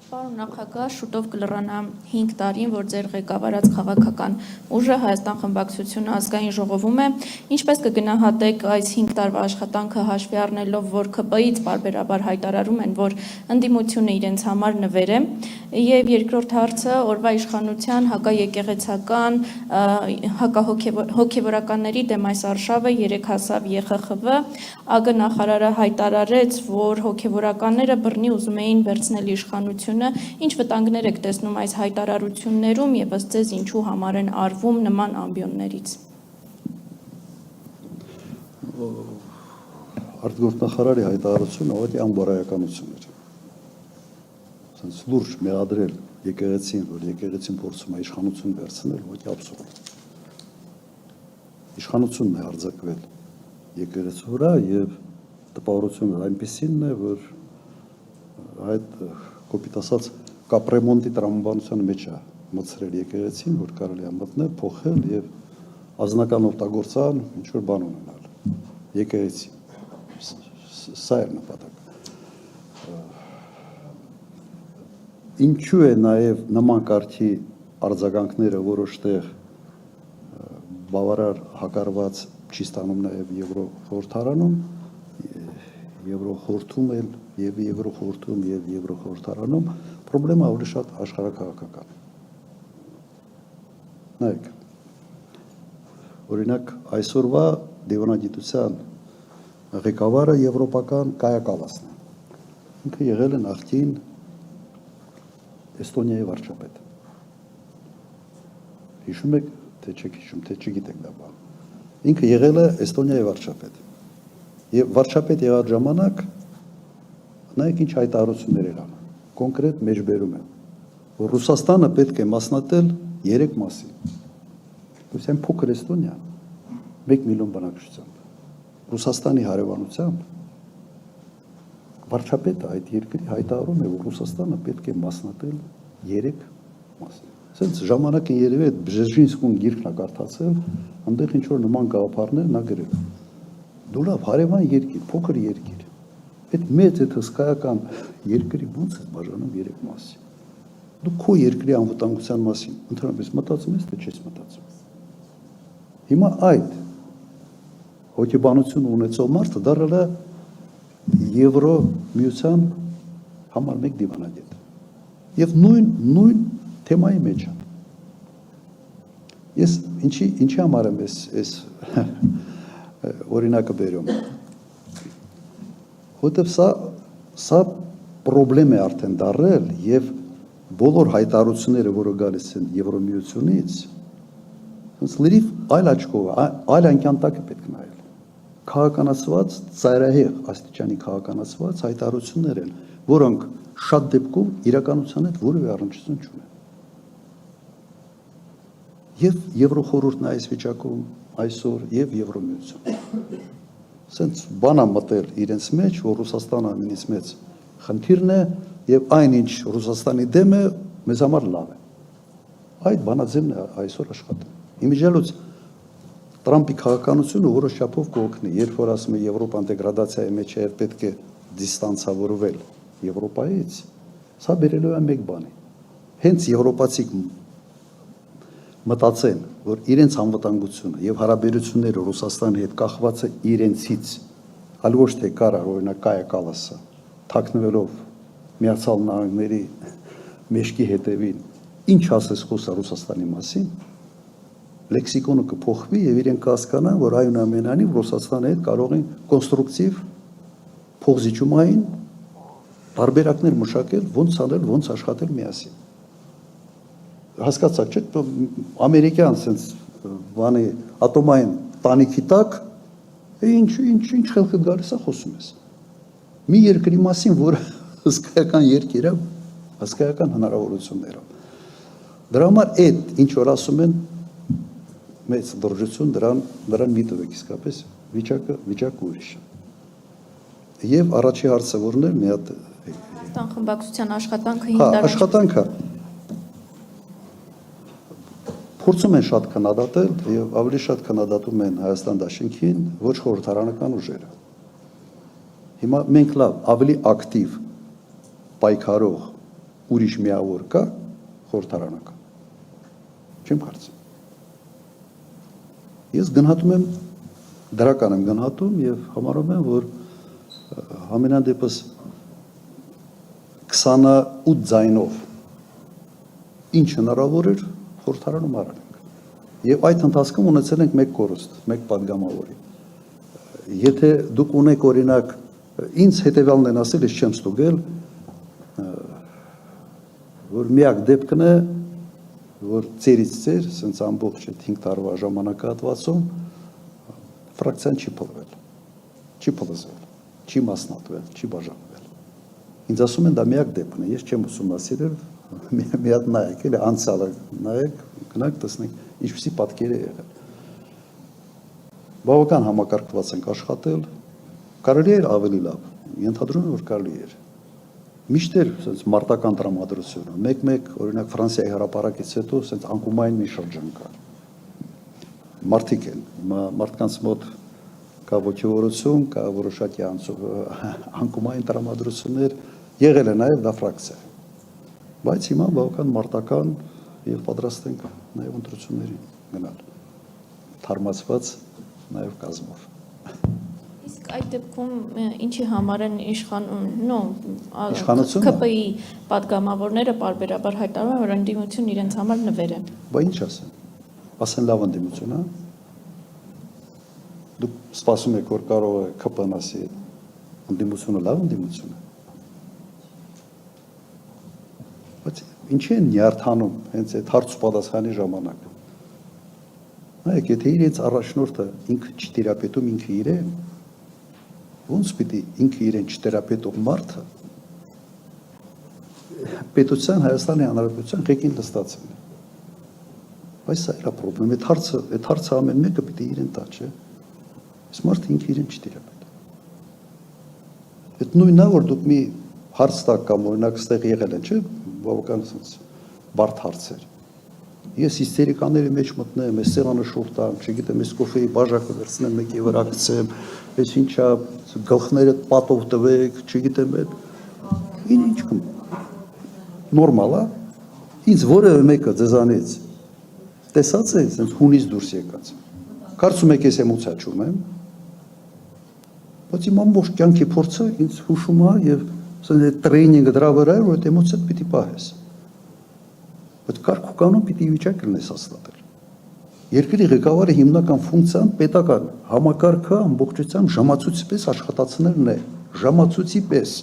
Պարոն նախագահ, շուտով կլռանա 5 տարին, որ ձեր ղեկավարած քաղաքական ուժը Հայաստան խմբակցությունը ազգային ժողովում է, ինչպես կգնահատեք այս 5 տարվա աշխատանքը հաշվի առնելով, որ ԿՊ-ից պարբերաբար հայտարարում են, որ ընդդիմությունը իրենց համար նվեր է, եւ երկրորդ հարցը օրվա իշխանության հակաեկեղեցական, հոգեվորականների դեմ այս արշավը 3 հասավ ԵԽԽՎ, ԱԳ նախարարը հայտարարեց, որ հոգեվորականները բռնի ուզում էին վերցնել իշխանությունը. Ինչ վտանգներ եք տեսնում այս հայտարարություններում եւ ըստ ձեզ ինչու համար են արվում նման ամբիոններից։ Արտգործնախարարի հայտարարությունը ուղղակի անբարոյականություն էր։ Ասենց լուրջ մեղադրել եկեղեցին, որ եկեղեցին փորձում է իշխանություն վերցնել, ուղղակի աբսուրդ։ Իշխանությունն է արձակվել եկեղեցու վրա եւ տպավորությունը այնպեսին է, որ այդ կոպիտ ասած կապրեմոնտի տրամաբանության մեջ է մտցրել եկեղեցին, որ կարելի է մտնել, փոխել եւ ազնական օգտագործան ինչ որ բան ունենալ եկեղեցի։ Սա է նպատակը։ Ինչու է նաեւ նման կարգի արձագանքները որոշտեղ բավարար հակարված չի ստանում նաեւ Եվրոխորհրդարանում, Եվրոխորհրդում էլ եւ Եվրոխորհրդում եւ Եվրոխորհրդարանում խնդրեմը ավելի շատ աշխարհակաղակական։ Նայեք, օրինակ այսօրվա դիվանագիտության ղեկավարը եվրոպական Կայա Կալասն է։ Ինքը եղել է նախկին Էստոնիայի վարչապետ։ Հիշում եք, թե չեք հիշում, թե չգիտեք դա բան։ Ինքը եղել է Էստոնիայի վարչապետ։ Եվ վարչապետ եղած ժամանակ նայեք ինչ հայտարարություններ էր անում։ Կոնկրետ մեջբերում է, որ Ռուսաստանը պետք է մասնատել 3 մասի։ Ուրեմն այն փոքր Էստոնիա 1 միլիոն բնակչությամբ, Ռուսաստանի հարևանությամբ վարչապետը այդ երկրի հայտարարում է, որ Ռուսաստանը պետք է մասնատել 3 մասի։ Սենց ժամանակին երևի այդ Բժեզինսկուն գիրքն է կարդացել, այնտեղ ինչ որ նման գաղափարներ նա գրել։ Դու լավ հարևան երկիր, փոքր երկիր։ Այդ մեծ այդ հսկայական երկրի ո՞նց է բաժանում 3 մասի։ Դու քո երկրի անվտանգության մասին ընդհանրապես մտածում ես, թե չես մտածում։ Հիմա այդ հոգեբանությունը ունեցող մարդը դարձել է Եվրոմիության համար 1 դիվանագետ։ Եվ նույն թեմայի մեջ է։ Ես ինչի համար եմ այս օրինակը բերում։ Որտեւ սա խնդրեմ է արդեն դարել եւ բոլոր հայտարարությունները, որը գալիս են Եվրոմիությունից, ոնց լրիվ այլ աչքով, այլ անկյան տակ է պետք նայել։ Քաղաքականացված, ծայրահեղ աստիճանի քաղաքականացված հայտարարություններ են, որոնք շատ դեպքում իրականության հետ որևէ առնչություն չունեն։ Եվ Եվրոխորհուրդն է այս վիճակում այսօր եւ Եվրոմիություն։ Սենց բան է մտել իրենց մեջ, որ Ռուսաստանը ամենից մեծ խնդիրն է եւ այնինչ Ռուսաստանի դեմ է, մեզ համար լավ է։ Այդ բանաձևն է այսօր աշխատում։ Իմիջիալուց Տրամպի քաղաքականությունը որոշ չափով կօգնի, երբ որ ասում է Եվրոպան դեգրադացիայի մեջ է, պետք է դիստանցավորվել Եվրոպայից, սա բերելու է մեկ բանի։ Հենց եվրոպացիք մտածեն, որ իրենց անվտանգությունը եւ հարաբերությունները Ռուսաստանի հետ կախված է իրենցից, այլ ոչ թե կարա օրինակ Կայա Կալասը թաքնվելով Միացյալ Նահանգների մեջքի հետևին, ինչ ասես խոսա Ռուսաստանի մասին, լեքսիկոնը կփոխվի եւ իրենք կհասկանան, որ այնուամենայնիվ Ռուսաստանի հետ կարող են կոնստրուկտիվ փոխզիջումային բարբերակներ մշակել, ոնց անել, ոնց աշխատել միասին։ Հասկացաք, չէ՞, ամերիկյան sense բանի ատոմային տանիքի տակ ինչ խելքը գալիս է խոսում ես։ Մի երկրի մասին, որ հսկայական երկիր է, հսկայական հնարավորություններով։ Դրա համար այդ ինչ որ ասում են մեծ դրժություն դրան մի տվեք իսկապես վիճակը ուրիշ է։ Եվ առաջի հարցը որն էր մի հատ Հայաստան խմբակցության աշխատանքը 5 տարի աշխատանքը փորձում են շատ քննադատել եւ ավելի շատ քննադատում են Հայաստան Դաշինքին, ոչ խորհրդարանական ուժերը։ Հիմա մենք լավ ավելի ակտիվ պայքարող ուրիշ միավոր կա խորհրդարանական։ Չեմ կարծում։ Ես գնահատում եմ, դրական եմ գնահատում եւ համարում եմ, որ ամենայն դեպս 28 ձայնով ինչ հնարավոր էր խորհրդարանում արել ենք։ Եվ այդ ընթացքում ունեցել ենք մեկ կորուստ, մեկ падգամավորի։ Եթե դուք ունեք օրինակ ինձ հետևյալն են ասել, ես չեմ ստուգել, որ միակ դեպքն է, որ ծերից ծեր, սենց ամբողջ այդ 5 տարվա ժամանակահատվածում ֆրակցիան չի փլվել, չի փլզվել, չի մասնատվել, չի բաժանվել։ Ինձ ասում են դա միակ դեպքն է, ես չեմ ուսումնասիրել, մի հատ նայեք, էլի անցյալը նայեք, գնանք տեսնենք ինչպիսի պատկեր է եղել։ Բավական համակարգված ենք աշխատել, կարելի էր ավելի լավ, ենթադրում եմ, որ կարելի էր։ Միշտ էր սենց մարտական տրամադրությունը, մեկ-մեկ, օրինակ Ֆրանսիայի հրապարակից հետո սենց անկումային մի շրջան կա։ Մարդիկ են, մարդկանց մոտ կա ոգևորություն, կա որոշակի անկումային տրամադրություններ, եղել է նաև դա ֆրակցիա։ Բայց հիմա բավական մարտական եւ պատրաստ ենք նաև ընտրություններին գնալ, թարմացված նաև կազմով։ Իսկ այդ դեպքում ինչի համար են իշխանությունը ԿՊ-ի падգամավորները պարբերաբար հայտարարում են, որ ընդդիմություն իրենց համար նվեր է։ Բա ինչ ասեն։ Ասեն լավ ընդդիմություն, հա։ Դուք սպասում եք, որ կարող է ԿՊ-ն ասի ընդդիմությունը լավ ընդդիմություն է։ Բայց ինչի են նյարդանում հենց այդ հարց ու պատասխանի ժամանակ։ Նայեք, եթե իրենց առաջնորդը ինքը չտիրապետում ինքը իրեն, ոնց պիտի ինքը իրեն չտիրապետող մարդը պետության Հայաստանի Հանրապետության ղեկին նստածն է։ Բայց սա իրա պրոբլեմ, այդ հարցը ամեն մեկը պիտի իրեն տա, չէ։ Այս մարդը ինքը իրեն չտիրապետում։ Այդ նույնն է, որ դուք մի հարց տակ կամ օրինակ ստեղ եղել են, չէ, բավական բարդ հարցեր։ Ես հիստերիկաների մեջ մտնեմ, այս սեղանը շուռ տամ, չգիտեմ, այս կոֆեի բաժակը վերցնեմ, մեկի վրա գցեմ, այս ինչա գլխները պատով տվեք, չգիտեմ, ինչ նորմալ է։ Ինձ որևէ մեկը ձեզանից տեսած է, ասենց հունից դուրս եկած։ Կարծում եք ես էմոցիա չունեմ, բայց իմ ամբողջ կյանքի փորձը ինձ հուշում է եւ ասենց տրեյնինգը դրա վրա է, որ այդ էմոցիան պիտի պահես։ Բայց կարգ ու կանոն պիտի վիճակ լինես հաստատել։ Երկրի ղեկավարի հիմնական ֆունկցիան պետական համակարգը ամբողջությամբ ժամացույցի պես աշխատացնելն է, ժամացույցի պես։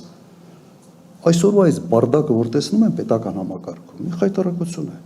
Այսօրվա այս բարդակը, որ տեսնում են պետական համակարգում, մի խայտարակություն է։